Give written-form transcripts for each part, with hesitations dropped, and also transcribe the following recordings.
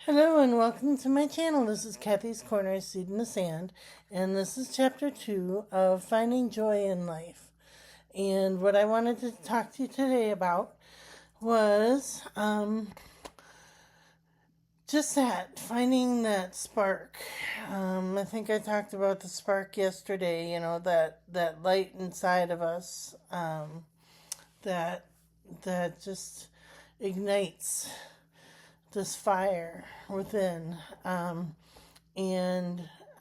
Hello and welcome to my channel. This is Kathy's Corner, Seed in the Sand, and this is chapter 2 of Finding Joy in Life. And what I wanted to talk to you today about was just that, finding that spark. I think I talked about the spark yesterday, that light inside of us that just ignites this fire within. And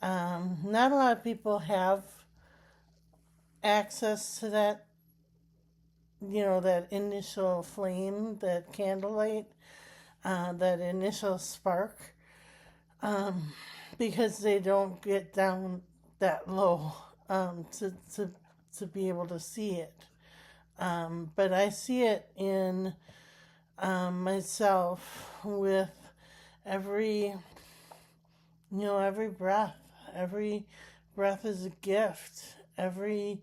not a lot of people have access to that, that initial flame, that candlelight, that initial spark, because they don't get down that low to be able to see it. But I see it in myself with every breath. Every breath is a gift. Every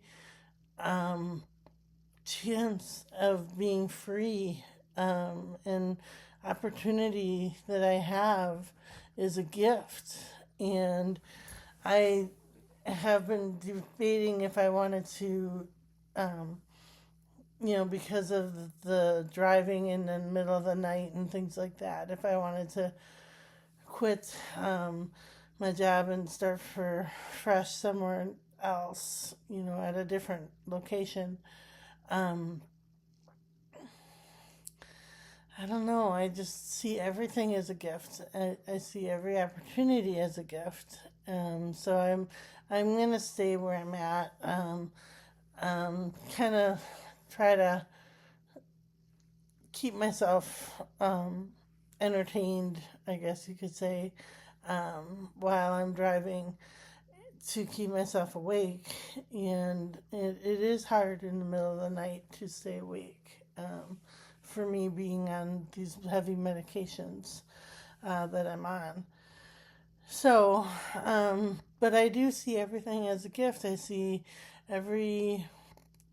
chance of being free and opportunity that I have is a gift. And I have been debating if I wanted to because of the driving in the middle of the night and things like that, if I wanted to quit my job and start fresh somewhere else, at a different location. I don't know. I just see everything as a gift. I see every opportunity as a gift. So I'm gonna stay where I'm at. Kind of try to keep myself entertained, I guess you could say, while I'm driving, to keep myself awake. And it is hard in the middle of the night to stay awake, for me being on these heavy medications that I'm on. So, but I do see everything as a gift. I see every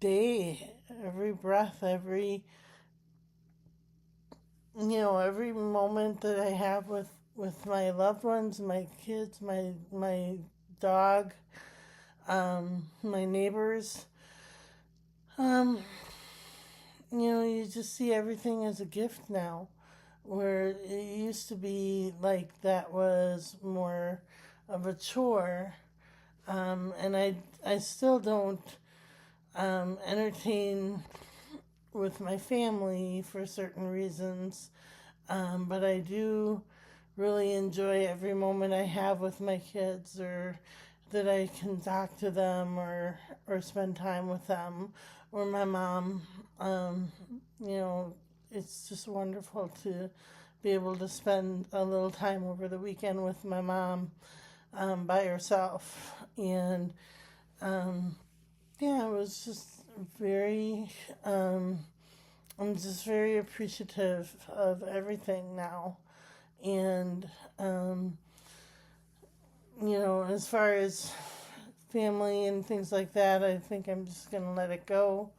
day, every breath, every moment that I have with my loved ones, my kids, my dog, my neighbors. You just see everything as a gift now, where it used to be like that was more of a chore. And I still don't entertain with my family for certain reasons, but I do really enjoy every moment I have with my kids, or that I can talk to them or spend time with them, or my mom. It's just wonderful to be able to spend a little time over the weekend with my mom by herself. And it was just very, I'm just very appreciative of everything now. And, as far as family and things like that, I think I'm just going to let it go.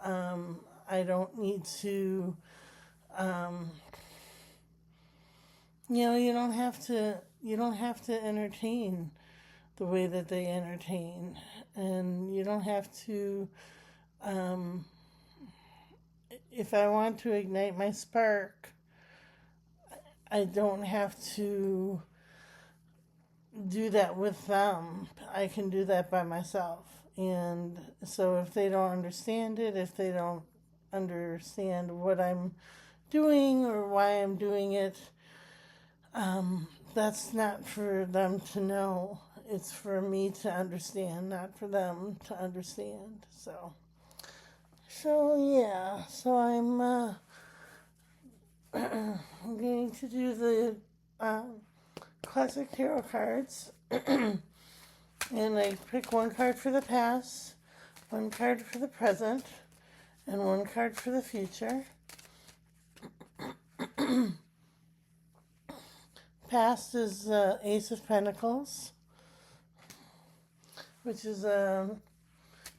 I don't need to, you don't have to entertain the way that they entertain. And you don't have to, if I want to ignite my spark, I don't have to do that with them. I can do that by myself. And so if they don't understand it, if they don't understand what I'm doing or why I'm doing it, that's not for them to know. It's for me to understand, not for them to understand. So yeah. So I'm I'm going to do the classic tarot cards. And I pick one card for the past, one card for the present, and one card for the future. Past is Ace of Pentacles, which is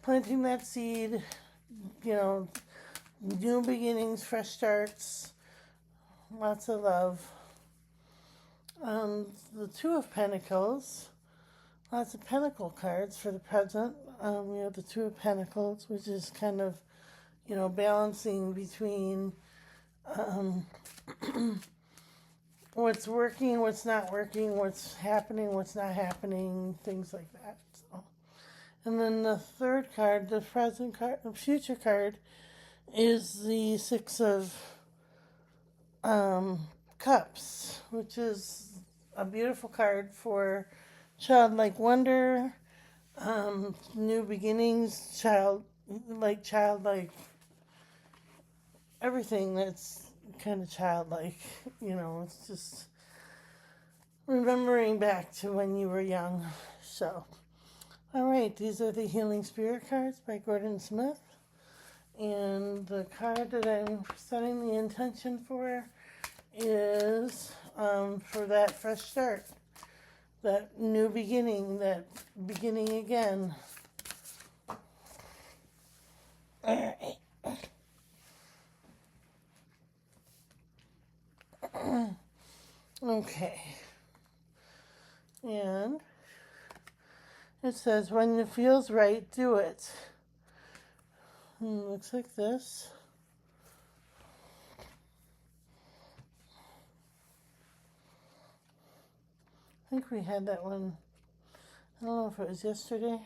planting that seed, new beginnings, fresh starts, lots of love. The Two of Pentacles, lots of Pentacle cards for the present. We have the Two of Pentacles, which is kind of, balancing between what's working, what's not working, what's happening, what's not happening, things like that. So. And then the third card, the present card, the future card, is the Six of Cups, which is a beautiful card for childlike wonder, new beginnings, childlike, everything that's kind of childlike. It's just remembering back to when you were young. So, all right, these are the Healing Spirit cards by Gordon Smith. And the card that I'm setting the intention for is for that fresh start, that new beginning, that beginning again. All right. Okay. And it says, when it feels right, do it. Looks like this. I think we had that one. I don't know if it was yesterday.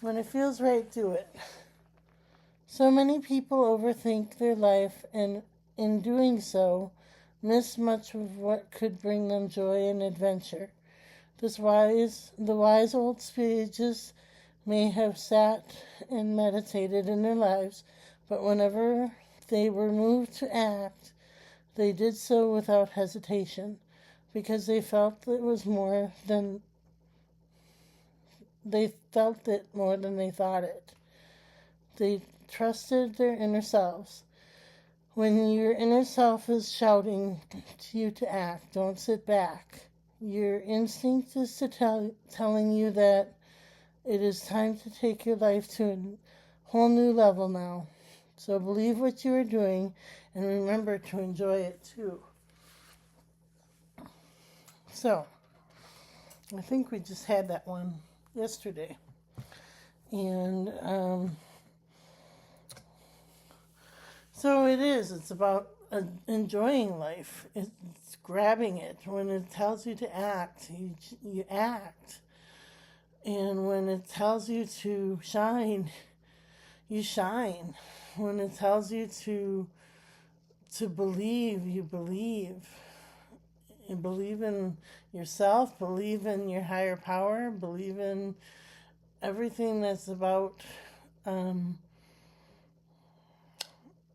When it feels right, do it. So many people overthink their life and, in doing so, miss much of what could bring them joy and adventure. The wise old sages may have sat and meditated in their lives, but whenever they were moved to act, they did so without hesitation, because they felt it more than they thought it. They trusted their inner selves. When your inner self is shouting to you to act, don't sit back. Your instinct is telling you that it is time to take your life to a whole new level now. So believe what you are doing and remember to enjoy it too. So, I think we just had that one yesterday. And so it's about enjoying life. It's grabbing it. When it tells you to act, you act. And when it tells you to shine, you shine. When it tells you to believe, you believe. You believe in yourself, believe in your higher power, believe in everything that's about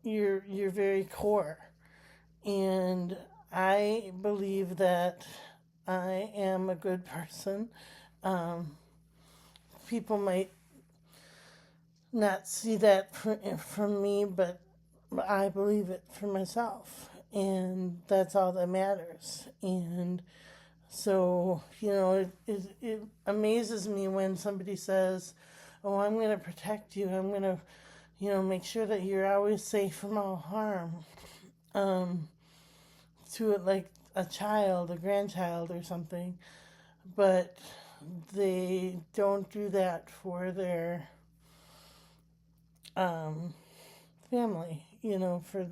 your very core. And I believe that I am a good person. People might not see that from me, but I believe it for myself. And that's all that matters. And so, it amazes me when somebody says, oh, I'm going to protect you. I'm going to, make sure that you're always safe from all harm. To it like a child, a grandchild or something. But they don't do that for their family, for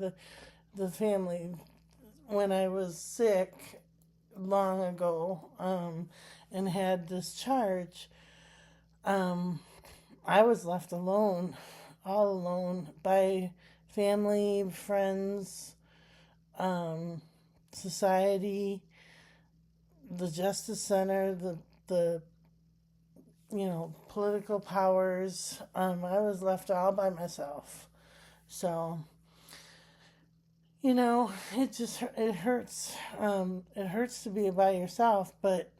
the family. When I was sick long ago and had discharge, I was left alone, all alone, by family, friends, society, the Justice Center, the political powers. I was left all by myself. So, it hurts. It hurts to be by yourself, but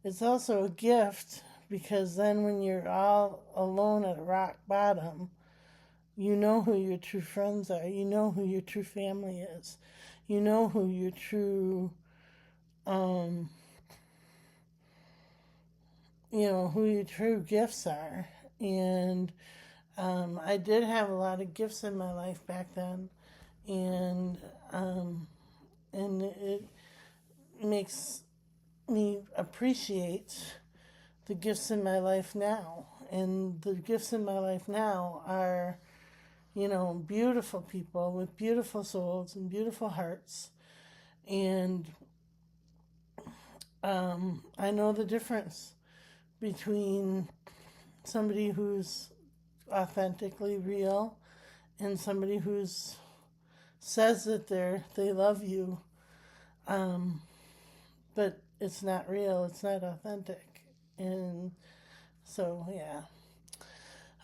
it's also a gift, because then when you're all alone at rock bottom, you know who your true friends are. You know who your true family is. You know who your true, who your true gifts are. And I did have a lot of gifts in my life back then. And And it makes me appreciate the gifts in my life now. And the gifts in my life now are, beautiful people with beautiful souls and beautiful hearts. And I know the difference between somebody who's authentically real and somebody who's says that they love you, but it's not real, it's not authentic. And so, yeah.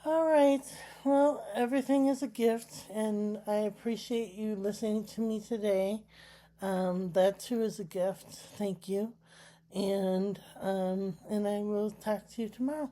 All right. Well, everything is a gift, and I appreciate you listening to me today. That too is a gift. Thank you. And I will talk to you tomorrow.